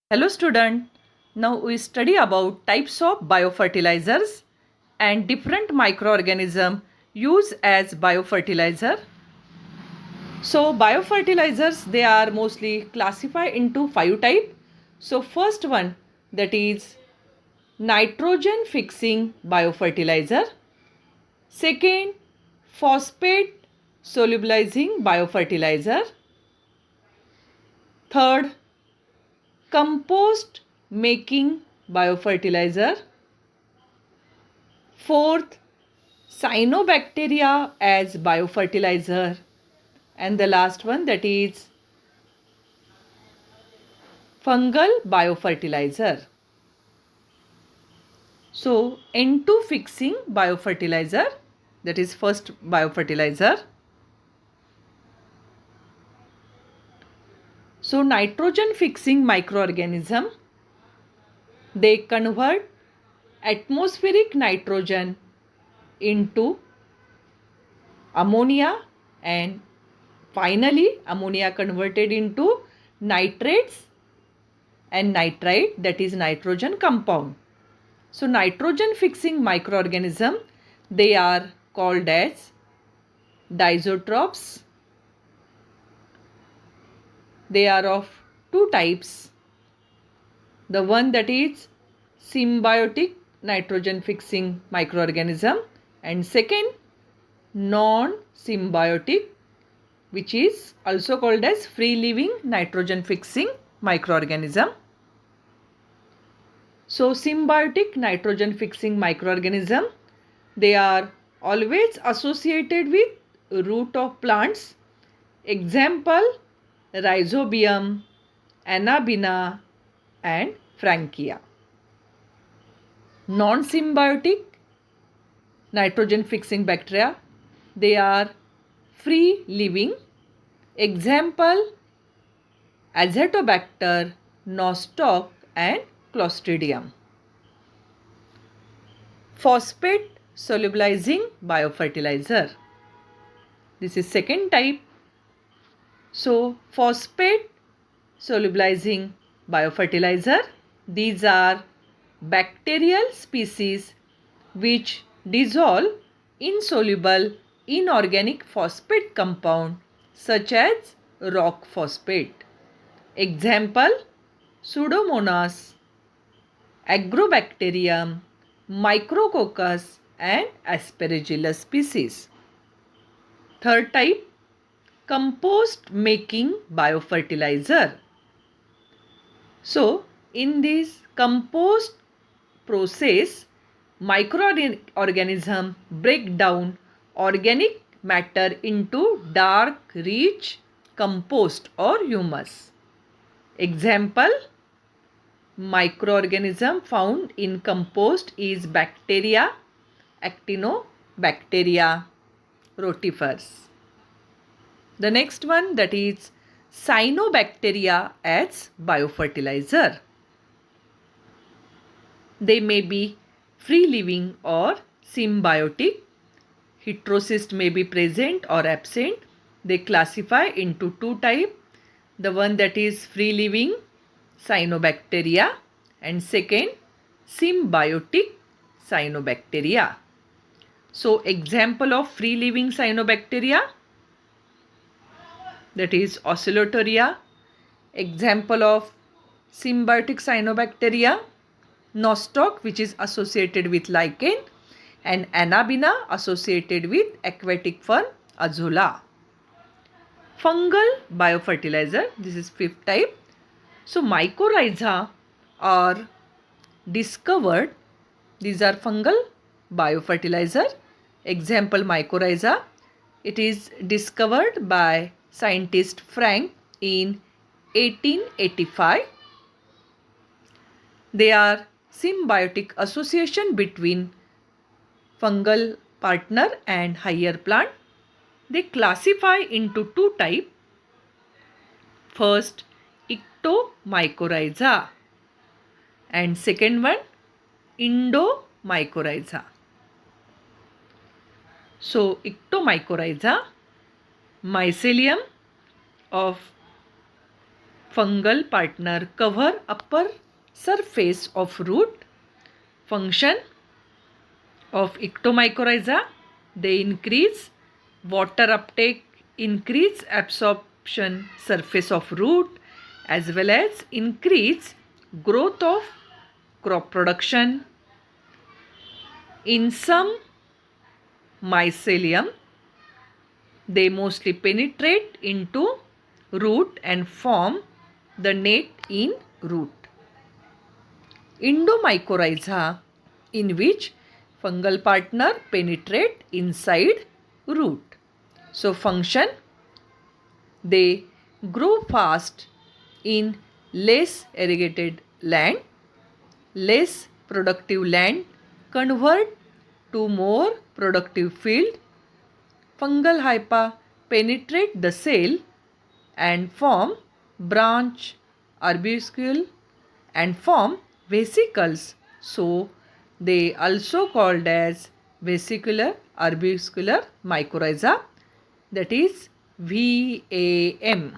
Hello student, now we study about types of biofertilizers and different microorganisms used as biofertilizer. So biofertilizers, they are mostly classified into 5 types. So first one, that is nitrogen fixing biofertilizer. Second, phosphate solubilizing biofertilizer. Third, compost making biofertilizer. Fourth, cyanobacteria as biofertilizer. And the last one, that is fungal biofertilizer. So N2 fixing biofertilizer, that is first biofertilizer. So nitrogen fixing microorganism, they convert atmospheric nitrogen into ammonia, and finally ammonia converted into nitrates and nitrite, that is nitrogen compound. So nitrogen fixing microorganism, they are called as diazotropes. They are of two types. The one that is symbiotic nitrogen fixing microorganism, and second non-symbiotic, which is also called as free living nitrogen fixing microorganism. So symbiotic nitrogen fixing microorganism, they are always associated with root of plants. Example, Rhizobium, Anabaena and Frankia. Non-symbiotic nitrogen fixing bacteria, they are free living. Example, Azotobacter, Nostoc and Clostridium. Phosphate solubilizing biofertilizer. This is second type. So phosphate solubilizing biofertilizer, these are bacterial species which dissolve insoluble inorganic phosphate compound such as rock phosphate. Example, Pseudomonas, Agrobacterium, Micrococcus and Aspergillus species. Third type, compost making biofertilizer. So in this compost process, microorganisms break down organic matter into dark, rich compost or humus. Example, microorganism found in compost is bacteria, Actinobacteria rotifers. The next one, that is cyanobacteria as biofertilizer. They may be free living or symbiotic. Heterocyst may be present or absent. They classify into two types. The one that is free living cyanobacteria, and second symbiotic cyanobacteria. So example of free living cyanobacteria, that is Oscillatoria. Example of symbiotic cyanobacteria, Nostoc, which is associated with lichen, and Anabaena associated with aquatic fern Azolla. Fungal biofertilizer, this is fifth type. So mycorrhiza are discovered, these are fungal biofertilizer. Example, mycorrhiza, it is discovered by scientist Frank in 1885. They are symbiotic association between fungal partner and higher plant. They classify into two types. First, ectomycorrhiza, and second one, endomycorrhiza. So ectomycorrhiza, mycelium of fungal partner cover upper surface of root. Function of ectomycorrhiza, they increase water uptake, increase absorption surface of root, as well as increase growth of crop production. In some mycelium, they mostly penetrate into root and form the net in root. Endomycorrhiza, in which fungal partner penetrate inside root. So function, they grow fast in less irrigated land, less productive land convert to more productive field. Fungal hyphae penetrate the cell and form branch, arbuscule and form vesicles. So they also called as vesicular arbuscular mycorrhiza, that is VAM.